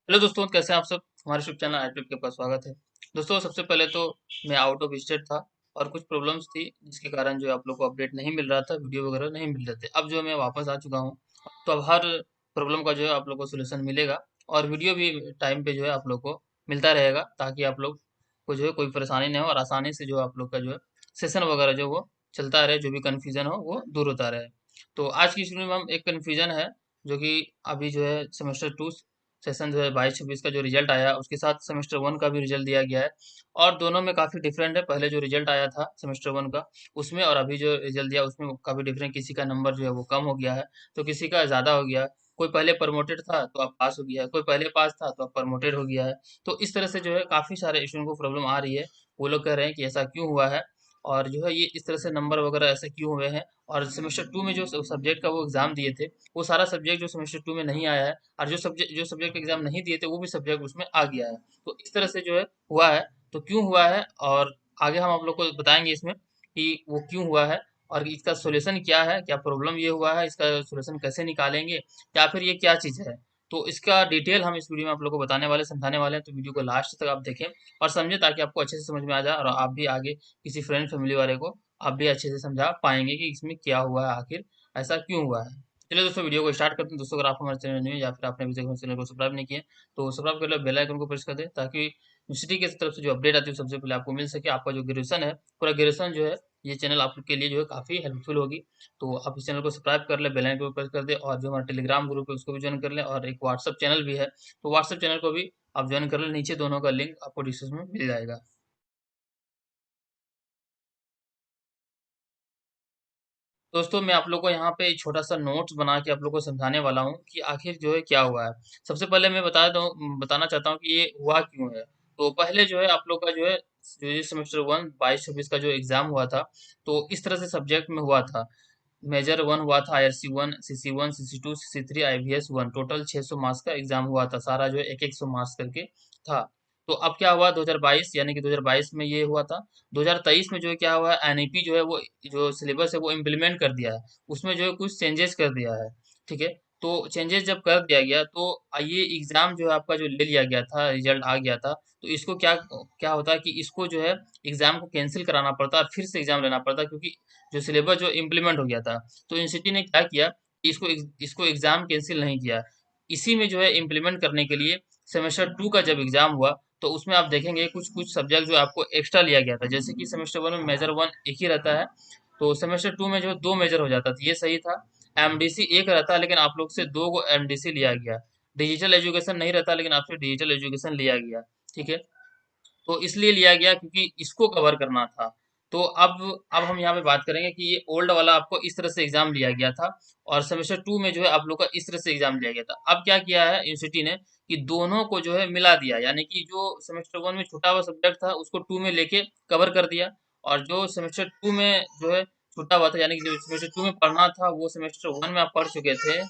Hello दोस्तों, कैसे हैं आप सब। हमारे यूट्यूब चैनल आईट्यूब के पास स्वागत है। दोस्तों, सबसे पहले तो मैं आउट ऑफ स्टेट था और कुछ प्रॉब्लम्स थी जिसके कारण जो है आप लोग को अपडेट नहीं मिल रहा था, वीडियो वगैरह नहीं मिल रहे थे। अब जो है मैं वापस आ चुका हूँ, तो अब हर प्रॉब्लम का जो है आप लोग को सोल्यूशन मिलेगा और वीडियो भी टाइम पे जो है आप लोग को मिलता रहेगा, ताकि आप लोग को जो है कोई परेशानी नहीं हो और आसानी से जो आप लोग का जो है सेशन वगैरह जो वो चलता रहे, जो भी कन्फ्यूजन हो वो दूर होता रहे। तो आज की इस वीडियो में हम एक कन्फ्यूजन है जो कि अभी जो है सेमेस्टर 2 सेशन जो है 22-26 का जो रिजल्ट आया, उसके साथ सेमेस्टर 1 का भी रिजल्ट दिया गया है और दोनों में काफ़ी डिफरेंट है। पहले जो रिजल्ट आया था सेमेस्टर 1 का, उसमें और अभी जो रिजल्ट दिया उसमें काफ़ी डिफरेंट। किसी का नंबर जो है वो कम हो गया है, तो किसी का ज़्यादा हो गया है। कोई पहले प्रमोटेड था तो अब पास हो गया है, कोई पहले पास था तो अब प्रमोटेड हो गया है। तो इस तरह से जो है काफ़ी सारे स्टूडेंट को प्रॉब्लम आ रही है। वो लोग कह रहे हैं कि ऐसा क्यों हुआ है और जो है ये इस तरह से नंबर वगैरह ऐसे क्यों हुए हैं। और सेमेस्टर 2 में जो सब्जेक्ट का वो एग्ज़ाम दिए थे, वो सारा सब्जेक्ट जो सेमेस्टर 2 में नहीं आया है और जो सब्जेक्ट एग्जाम नहीं दिए थे वो भी सब्जेक्ट उसमें आ गया है। तो इस तरह से जो है हुआ है। तो क्यों हुआ है और आगे हम आप लोग को बताएंगे इसमें कि वो क्यों हुआ है और इसका सॉल्यूशन क्या है, क्या प्रॉब्लम ये हुआ है, इसका सॉल्यूशन कैसे निकालेंगे, या फिर ये क्या चीज़ है। तो इसका डिटेल हम इस वीडियो में आप लोग को बताने वाले, समझाने वाले हैं। तो वीडियो को लास्ट तक आप देखें और समझें, ताकि आपको अच्छे से समझ में आ जाए और आप भी आगे किसी फ्रेंड फैमिली वाले को आप भी अच्छे से समझा पाएंगे कि इसमें क्या हुआ है, आखिर ऐसा क्यों हुआ है। चलिए दोस्तों, वीडियो को स्टार्ट करते हैं। दोस्तों, अगर आप हमारे चैनल में न्यू है या फिर आपने अभी तक हमारे चैनल को सब्सक्राइब नहीं किया तो सब्सक्राइब कर लो, बेल आइकन को प्रेस कर दें, ताकि यूनिवर्सिटी की तरफ से जो अपडेट आती है सबसे पहले आपको मिल सके। आपका जो ग्रेजुएशन है, पूरा ग्रेजुएशन जो है, ये चैनल आपके लिए जो है काफ़ी हेल्पफुल होगी। तो आप इस चैनल को सब्सक्राइब कर ले, बेल आइकन को प्रेस कर दे और जो हमारा टेलीग्राम ग्रुप है उसको भी ज्वाइन कर लें और एक व्हाट्सअप चैनल भी है, तो व्हाट्सअप चैनल को भी आप ज्वाइन कर लें। नीचे दोनों का लिंक आपको डिस्क्रिप्शन में मिल जाएगा। दोस्तों, मैं आप लोग को यहाँ पे एक छोटा सा नोट्स बना के आप लोग को समझाने वाला हूँ कि आखिर जो है क्या हुआ है। सबसे पहले मैं बताना चाहता हूँ कि ये हुआ क्यों है। तो पहले जो है आप लोग का जो है जो सेमेस्टर 1 22-26 का जो एग्जाम हुआ था, तो इस तरह से सब्जेक्ट में हुआ था। मेजर 1 हुआ था, IRC 1, CC 1, CC 2, CC 3, IVS 1, total 600 marks का एग्जाम हुआ था। सारा जो है एक एक 100 मार्क्स करके था। तो अब क्या हुआ, 2022 यानी कि 2022 में ये हुआ था। 2023 में जो है क्या हुआ है, एनईपी जो है वो जो सिलेबस है वो इम्प्लीमेंट कर दिया है। उसमें जो है कुछ चेंजेस कर दिया है। ठीक है। तो चेंजेस जब कर दिया गया तो ये एग्जाम जो है आपका जो ले लिया गया था, रिजल्ट आ गया था, तो इसको क्या क्या होता है कि इसको जो है एग्जाम को कैंसिल कराना पड़ता है और फिर से एग्जाम लेना पड़ता है, क्योंकि जो सिलेबस जो इम्प्लीमेंट हो गया था। तो यूनिवर्सिटी ने क्या किया कि इसको एग्जाम कैंसिल नहीं किया। इसी में जो है इम्प्लीमेंट करने के लिए सेमेस्टर 2 का जब एग्जाम हुआ, तो उसमें आप देखेंगे कुछ कुछ सब्जेक्ट जो आपको एक्स्ट्रा लिया गया था। जैसे कि सेमेस्टर 1 में मेजर 1 एक ही रहता है, तो सेमेस्टर 2 में जो है 2 मेजर हो जाता था, ये सही था। एमडीसी एक रहता, लेकिन आप लोग से 2 गो एमडीसी लिया गया। डिजिटल एजुकेशन नहीं रहता, लेकिन आपसे डिजिटल एजुकेशन लिया गया। ठीक है। तो इसलिए लिया गया क्योंकि इसको कवर करना था। तो अब हम यहाँ पे बात करेंगे कि ये ओल्ड वाला आपको इस तरह से एग्जाम लिया गया था और सेमेस्टर 2 में जो है आप लोग का इस तरह से एग्जाम लिया गया था। अब क्या किया है यूनिवर्सिटी ने कि दोनों को जो है मिला दिया, यानी कि जो सेमेस्टर 1 में छूटा हुआ सब्जेक्ट था उसको 2 में लेके कवर कर दिया, और जो सेमेस्टर 2 में जो है छूटा हुआ था, यानी कि जो सेमेस्टर 2 में पढ़ना था वो सेमेस्टर 1 में आप पढ़ चुके थे।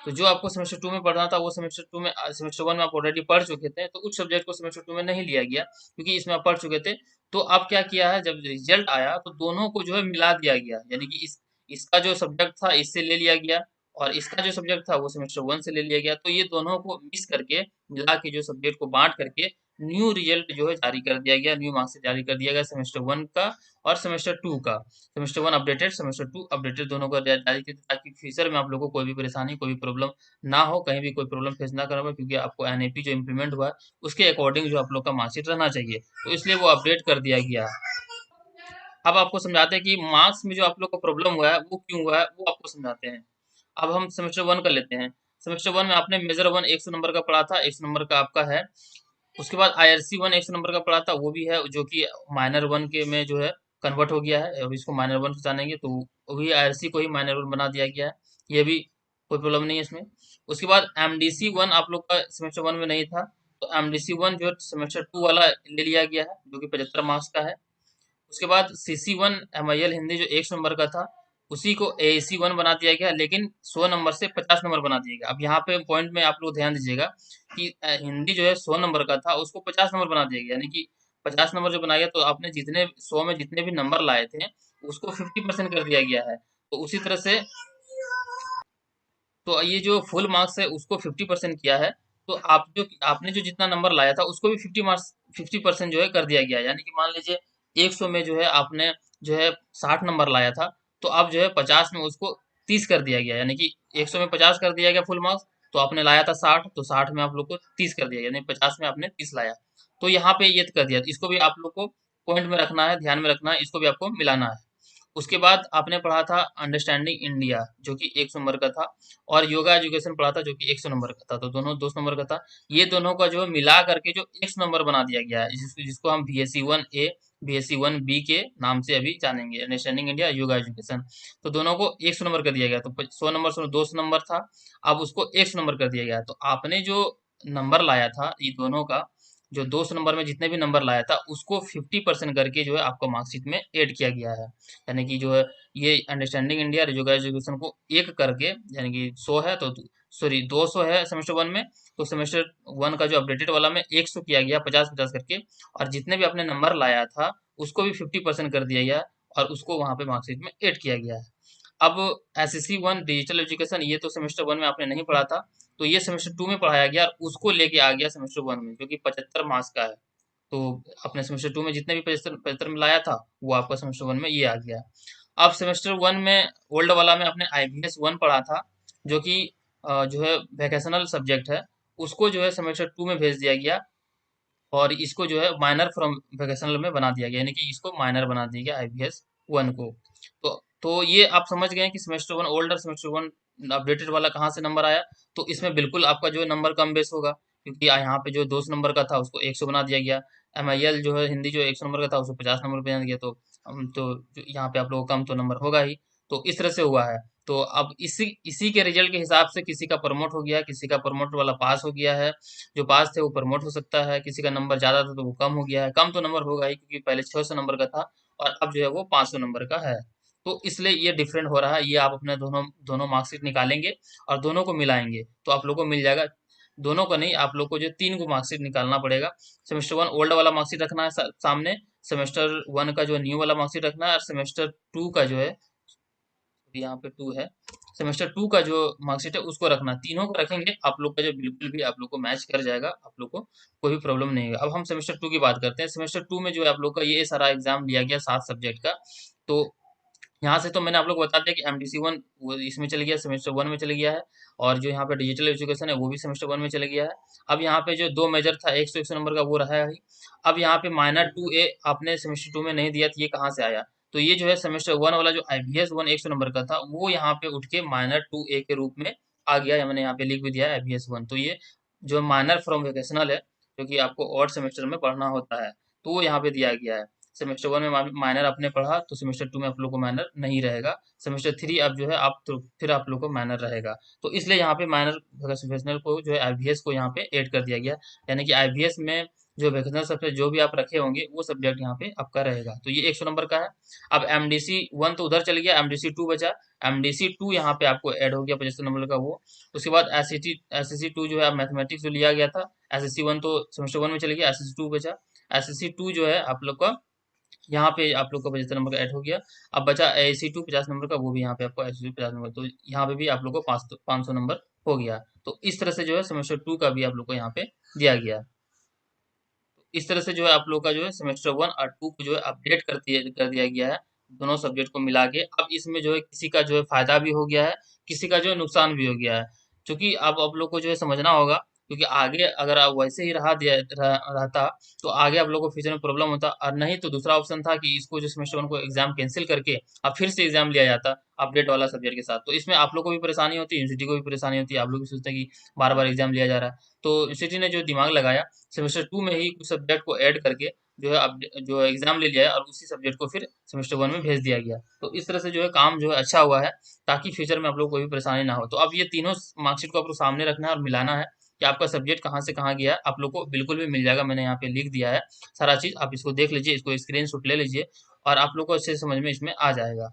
तो जो आपको सेमेस्टर 2 में पढ़ना था वो सेमेस्टर 1 में आप ऑलरेडी पढ़ चुके थे, तो कुछ सब्जेक्ट को सेमेस्टर 2 में नहीं लिया गया क्योंकि इसमें आप पढ़ चुके थे। तो अब क्या किया है, जब रिजल्ट आया तो दोनों को जो है मिला दिया गया, यानी कि इसका जो सब्जेक्ट था इससे ले लिया गया और इसका जो सब्जेक्ट था वो सेमेस्टर 1 से ले लिया गया। तो ये दोनों को मिक्स करके, मिला के, जो सब्जेक्ट को बांट करके न्यू रिजल्ट जो है जारी कर दिया गया, न्यू मार्क्स जारी कर दिया गया सेमेस्टर 1 का और सेमेस्टर 2 का। सेमेस्टर 1 अपडेटेड, सेमेस्टर 2 अपडेटेड, दोनों को जारी किया, ताकि फ्यूचर में आप लोगों को कोई भी परेशानी, कोई भी प्रॉब्लम ना हो, कहीं भी कोई प्रॉब्लम फेस ना करना पड़े, क्योंकि आपको एनएपी जो इम्प्लीमेंट हुआ है उसके अकॉर्डिंग जो आप लोग का मार्कशीट रहना चाहिए, तो इसलिए वो अपडेट कर दिया गया। अब आपको समझाते हैं कि मार्क्स में जो आप लोग को प्रॉब्लम हुआ है वो क्यों हुआ है, वो आपको समझाते हैं। अब हम सेमेस्टर 1 कर लेते हैं। सेमेस्टर 1 में आपने मेजर 1 100 नंबर का पढ़ा था, 100 नंबर का आपका है। उसके बाद आईआरसी 1 100 नंबर का पढ़ा था, वो भी है, जो कि माइनर 1 के में जो है कन्वर्ट हो गया है। अब इसको माइनर 1 से जानेंगे तो वही आईआरसी को ही माइनर 1 बना दिया गया है। ये भी कोई प्रॉब्लम नहीं है इसमें। उसके बाद एमडीसी 1 आप लोग का सेमेस्टर 1 में नहीं था, तो एमडीसी 1 जो सेमेस्टर 2 वाला ले लिया गया है, जो कि 75 मार्क्स का है। उसके बाद CC 1 MIL हिंदी जो 100 नंबर का था, उसी को AAC 1 बना दिया गया, लेकिन 100 नंबर से 50 नंबर बना दिया गया। अब यहाँ पे पॉइंट में आप लोग ध्यान दीजिएगा कि हिंदी जो है 100 नंबर का था उसको 50 नंबर बना दिया गया, यानी कि 50 नंबर जो बनाया गया, तो आपने जितने 100 में जितने भी नंबर लाए थे उसको 50% कर दिया गया है। तो उसी तरह से तो ये जो फुल मार्क्स है उसको 50% किया है। तो आपने जो जितना नंबर लाया था उसको भी 50% जो है कर दिया गया है। यानी कि मान लीजिए 100 में जो है आपने जो है 60 नंबर लाया था, तो अब जो है 50 में उसको 30 कर दिया गया। यानी कि 100 में 50 कर दिया गया फुल मार्क्स, तो आपने लाया था 60, तो 60 में आप लोग को 30 कर दिया गया, यानी 50 में आपने 30 लाया। तो यहाँ पे ये कर दिया, इसको भी आप लोग को पॉइंट में रखना है, ध्यान में रखना है, इसको भी आपको मिलाना है। उसके बाद आपने पढ़ा था अंडरस्टैंडिंग इंडिया, जो कि 100 नंबर का था, और योगा एजुकेशन पढ़ा था जो कि 100 नंबर का था, तो दोनों 200 नंबर का था। ये दोनों का जो मिला करके जो 100 नंबर बना दिया गया है, जिसको हम बीएससी 1 ए, बीएससी 1 बी के नाम से अभी जानेंगे, अंडरस्टैंडिंग इंडिया, योगा एजुकेशन। तो दोनों को 100 नंबर कर दिया गया, तो 100 नंबर से 200 नंबर था, अब उसको 100 नंबर कर दिया गया। तो आपने जो नंबर लाया था ये दोनों का, जो 200 नंबर में जितने भी नंबर लाया था उसको 50% करके जो है आपको मार्कशीट में ऐड किया गया है। यानी कि जो है ये अंडरस्टैंडिंग इंडिया और योगा एजुकेशन को एक करके, यानी कि 100 है तो सॉरी 200 है सेमेस्टर 1 में, तो सेमेस्टर 1 का जो अपडेटेड वाला में 100 किया गया, 50-50 करके, और जितने भी आपने नंबर लाया था उसको भी 50% कर दिया गया और उसको वहां पे मार्कशीट में ऐड किया गया है। अब एसएससी 1 डिजिटल एजुकेशन, ये तो सेमेस्टर 1 में आपने नहीं पढ़ा था, तो ये सेमेस्टर 2 में पढ़ाया गया और उसको लेके आ गया सेमेस्टर 1 में, जो कि 75 मार्क्स का है। तो अपने सेमेस्टर 2 में जितने भी 75 में लाया था वो आपका सेमेस्टर 1 में ये आ गया। अब सेमेस्टर 1 में ओल्ड वाला में आपने आईबीएस 1 पढ़ा था, जो कि जो है वैकेशनल सब्जेक्ट है, उसको जो है सेमेस्टर 2 में भेज दिया गया, और इसको जो है माइनर फ्रॉम वोकेशनल में बना दिया गया, यानी कि इसको माइनर बना दिया गया आईबीएस 1 को। तो ये आप समझ गए कि सेमेस्टर 1 ओल्ड और सेमेस्टर 1 अपडेटेड वाला कहाँ से नंबर आया। तो इसमें बिल्कुल आपका जो है नंबर कम बेस होगा, क्योंकि यहाँ पे जो 200 नंबर का था उसको 100 बना दिया गया। एमआईएल जो है हिंदी जो 100 नंबर का था उसको 50 नंबर पे बना दिया, तो यहाँ पे आप लोगों को कम तो नंबर होगा ही। तो इस तरह से हुआ है। तो अब इसी इसी के रिजल्ट के हिसाब से किसी का प्रमोट हो गया, किसी का प्रमोट वाला पास हो गया है, जो पास थे वो प्रमोट हो सकता है, किसी का नंबर ज्यादा था तो वो कम हो गया है। कम तो नंबर होगा ही, क्योंकि पहले 600 नंबर का था और अब जो है वो 500 नंबर का है। तो इसलिए ये डिफरेंट हो रहा है। ये आप अपने दोनों दोनों मार्कशीट निकालेंगे और दोनों को मिलाएंगे तो आप लोग को मिल जाएगा। दोनों का नहीं, आप लोग को जो 3 को मार्कशीट निकालना पड़ेगा। सेमेस्टर 1 ओल्ड वाला मार्कशीट रखना है सामने, सेमेस्टर 1 का जो न्यू वाला मार्कशीट रखना है, और सेमेस्टर 2 का जो है, यहाँ पे 2 है, सेमेस्टर 2 का जो मार्कशीट है उसको रखना। तीनों को रखेंगे आप लोग का जो बिल्कुल भी आप लोग को मैच कर जाएगा, आप लोग को कोई भी प्रॉब्लम नहीं होगा। अब हम सेमेस्टर 2 की बात करते हैं। सेमेस्टर 2 में जो है आप लोग का ये सारा एग्जाम लिया गया 7 सब्जेक्ट का। तो यहाँ से तो मैंने आप लोग को बता दिया कि एमडीसी 1 वो इसमें चले गया, सेमेस्टर 1 में चले गया है, और जो यहाँ पे डिजिटल एजुकेशन है वो भी सेमेस्टर 1 में चले गया है। अब यहाँ पे जो 2 मेजर था 100 नंबर का वो रहा है ही। अब यहाँ पे माइनर 2A आपने सेमेस्टर 2 में नहीं दिया, तो ये कहाँ से आया? तो ये जो है सेमेस्टर 1 वाला जो आईबीएस 1 100 नंबर का था वो यहाँ पे उठ के माइनर 2A के रूप में आ गया, या मैंने यहाँ पे लिख भी दिया है आईबीएस 1। तो ये जो माइनर फ्रॉम वोकेशनल है, जो कि आपको और सेमेस्टर में पढ़ना होता है, तो वो यहाँ पे दिया गया है। सेमेस्टर 1 में माइनर आपने पढ़ा तो सेमेस्टर 2 में आप लोग को माइनर नहीं रहेगा। सेमेस्टर 3 अब जो है आप तो फिर आप लोग को माइनर रहेगा। तो इसलिए यहाँ पे माइनर वोकेशनल को जो है आईबीएस को यहाँ पे ऐड कर दिया गया। यानी कि आईबीएस में जो वोकेशनल सब्जेक्ट जो भी आप रखे होंगे वो सब्जेक्ट यहाँ पे आपका रहेगा। तो ये 100 नंबर का है। अब एमडीसी 1 तो उधर चल गया, एमडीसी 2 बचा। एमडीसी 2 यहाँ पे आपको ऐड हो गया 75 नंबर का वो। उसके बाद एसएससी 2 जो है मैथमेटिक्स जो लिया गया था, एसएससी 1 तो सेमेस्टर 1 में चले गया, एसएससी 2 बचा। एसएससी 2 जो है आप लोग का यहाँ पे आप लोग का 75 नंबर का ऐड हो गया। अब बचा एसी 2 50 नंबर का, वो भी यहाँ पे आपको एसी 2 50 नंबर, तो यहाँ पे भी आप लोग को 500 नंबर हो गया। तो इस तरह से जो है सेमेस्टर 2 का भी आप लोग को यहाँ पे दिया गया। इस तरह से जो है आप लोग का जो है सेमेस्टर 1 और 2 को जो है अपडेट कर दिया गया है, दोनों सब्जेक्ट को मिला के। अब इसमें जो है किसी का जो है फायदा भी हो गया है, किसी का जो है नुकसान भी हो गया है। क्योंकि अब आप लोग को जो है समझना होगा, क्योंकि आगे अगर आप वैसे ही रहता तो आगे आप लोग को फ्यूचर में प्रॉब्लम होता, और नहीं तो दूसरा ऑप्शन था कि इसको जो सेमेस्टर 1 को एग्जाम कैंसिल करके अब फिर से एग्जाम लिया जाता अपडेट वाला सब्जेक्ट के साथ। तो इसमें आप लोग को भी परेशानी होती है, यूनिवर्सिटी को भी परेशानी होती है, आप लोग भी सोचते हैं कि बार बार एग्जाम लिया जा रहा है। तो यूनिवर्सिटी ने जो दिमाग लगाया, सेमेस्टर 2 में ही कुछ सब्जेक्ट को ऐड करके जो है अब जो एग्जाम ले लिया है, और उसी सब्जेक्ट को फिर सेमेस्टर 1 में भेज दिया गया। तो इस तरह से जो है काम जो है अच्छा हुआ है, ताकि फ्यूचर में आप लोग को कोई भी परेशानी ना हो। तो अब ये तीनों मार्कशीट को आप लोग सामने रखना है और मिलाना है कि आपका सब्जेक्ट कहाँ से कहाँ गया है। आप लोग को बिल्कुल भी मिल जाएगा, मैंने यहाँ पे लिख दिया है सारा चीज। आप इसको देख लीजिए, इसको स्क्रीनशॉट ले लीजिए, और आप लोग को अच्छे से समझ में इसमें आ जाएगा।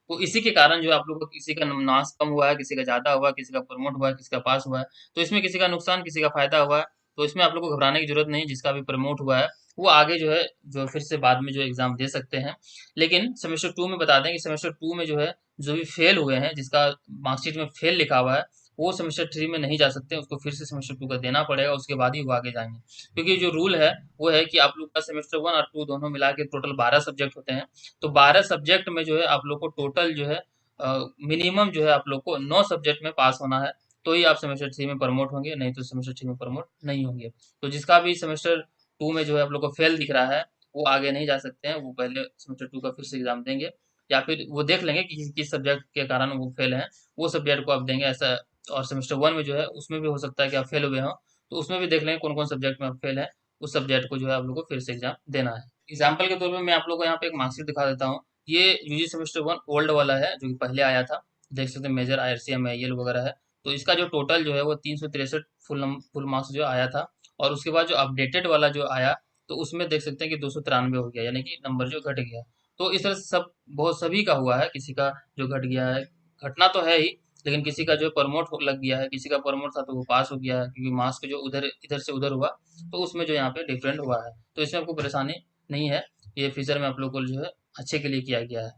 तो इसी के कारण जो है आप लोग को किसी का नाश कम हुआ है, किसी का ज्यादा हुआ है, किसी का प्रमोट हुआ है, किसी का पास हुआ है। तो इसमें किसी का नुकसान किसी का फायदा हुआ है। तो इसमें आप लोग को घबराने की जरूरत नहीं, जिसका भी प्रमोट हुआ है वो आगे जो है जो फिर से बाद में जो एग्जाम दे सकते हैं। लेकिन सेमेस्टर 2 में बता दें कि सेमेस्टर 2 में जो है जो भी फेल हुए हैं, जिसका मार्कशीट में फेल लिखा हुआ है, वो सेमेस्टर 3 में नहीं जा सकते, उसको फिर से सेमेस्टर 2 का देना पड़ेगा, उसके बाद ही वो आगे जाएंगे। क्योंकि जो रूल है वो है कि आप लोग का सेमेस्टर 1 और 2 दोनों मिला के टोटल 12 सब्जेक्ट होते हैं। तो 12 सब्जेक्ट में जो है आप लोग को टोटल जो है मिनिमम जो है आप लोग को 9 सब्जेक्ट में पास होना है, तो ही आप सेमेस्टर 3 में प्रमोट होंगे, नहीं तो सेमेस्टर 3 में प्रमोट नहीं होंगे। तो जिसका भी सेमेस्टर 2 में जो है आप लोग को फेल दिख रहा है, वो आगे नहीं जा सकते हैं, वो पहले सेमेस्टर 2 का फिर से एग्जाम देंगे, या फिर वो देख लेंगे कि किस सब्जेक्ट के कारण वो फेल हैं, वो सब्जेक्ट को आप देंगे ऐसा। और सेमेस्टर 1 में जो है उसमें भी हो सकता है कि आप फेल हुए हों, तो उसमें भी देख लेंगे कौन कौन सब्जेक्ट में आप फेल हैं, उस सब्जेक्ट को जो है आप लोग को फिर से एग्जाम देना है। एग्जाम्पल के तौर पर मैं आप लोग को यहाँ पे एक मार्कशीट दिखा देता हूँ। ये यूजी सेमेस्टर 1 ओल्ड वाला है जो कि पहले आया था, देख सकते हैं मेजर आईआरसीएम आईएल वगैरह है। तो इसका जो टोटल जो है वो 363 फुल मार्क्स जो आया था। और उसके बाद जो अपडेटेड वाला जो आया, तो उसमें देख सकते हैं कि 293 हो गया, यानी कि नंबर जो घट गया। तो इस तरह से सब बहुत सभी का हुआ है, किसी का जो घट गया है, घटना तो है ही, लेकिन किसी का जो प्रमोट लग गया है, किसी का प्रमोट था तो वो पास हो गया है, क्योंकि मार्क्स जो उधर इधर से उधर हुआ, तो उसमें जो यहाँ पे डिफरेंट हुआ है। तो इसमें आपको परेशानी नहीं है, ये फ्यूचर में आप लोग को जो है अच्छे के लिए किया गया है।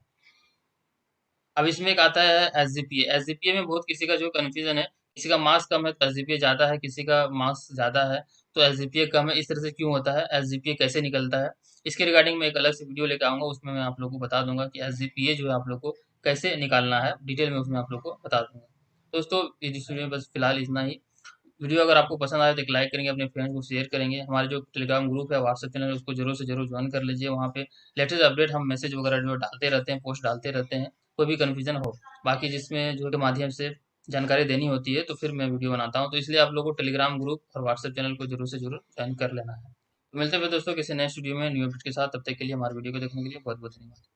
अब इसमें एक आता है एसजीपीए। एसजीपीए में बहुत किसी का जो कन्फ्यूजन है, किसी का मार्क्स कम है तो एसजीपीए ज्यादा है, किसी का मार्क्स ज्यादा है तो एसजीपीए कम है। इस तरह से क्यों होता है, एसजीपीए कैसे निकलता है, इसके रिगार्डिंग मैं एक अलग से वीडियो लेकर आऊंगा, उसमें मैं आप लोग को बता दूंगा कि एसजीपीए जो है आप लोग को कैसे निकालना है, डिटेल में उसमें आप लोग को बता दूंगा। दोस्तों इस वीडियो में बस फिलहाल इतना ही। वीडियो अगर आपको पसंद आए तो एक लाइक करेंगे, अपने फ्रेंड्स को शेयर करेंगे। हमारे जो टेलीग्राम ग्रुप है, व्हाट्सएप चैनल है, उसको जरूर से जरूर ज्वाइन कर लीजिए। वहाँ पे लेटेस्ट अपडेट हम मैसेज वगैरह जो डालते रहते हैं, पोस्ट डालते रहते हैं, कोई भी कन्फ्यूजन हो, बाकी जिसमें जो के माध्यम से जानकारी देनी होती है, तो फिर मैं वीडियो बनाता हूँ। तो इसलिए आप लोगों को टेलीग्राम ग्रुप और व्हाट्सएप चैनल को जरूर से जरूर ज्वाइन कर लेना है। तो मिलते हैं फिर दोस्तों किसी नेक्स्ट वीडियो में न्यू अपडेट के साथ। तब तक के लिए हमारे वीडियो को देखने के लिए बहुत बहुत धन्यवाद।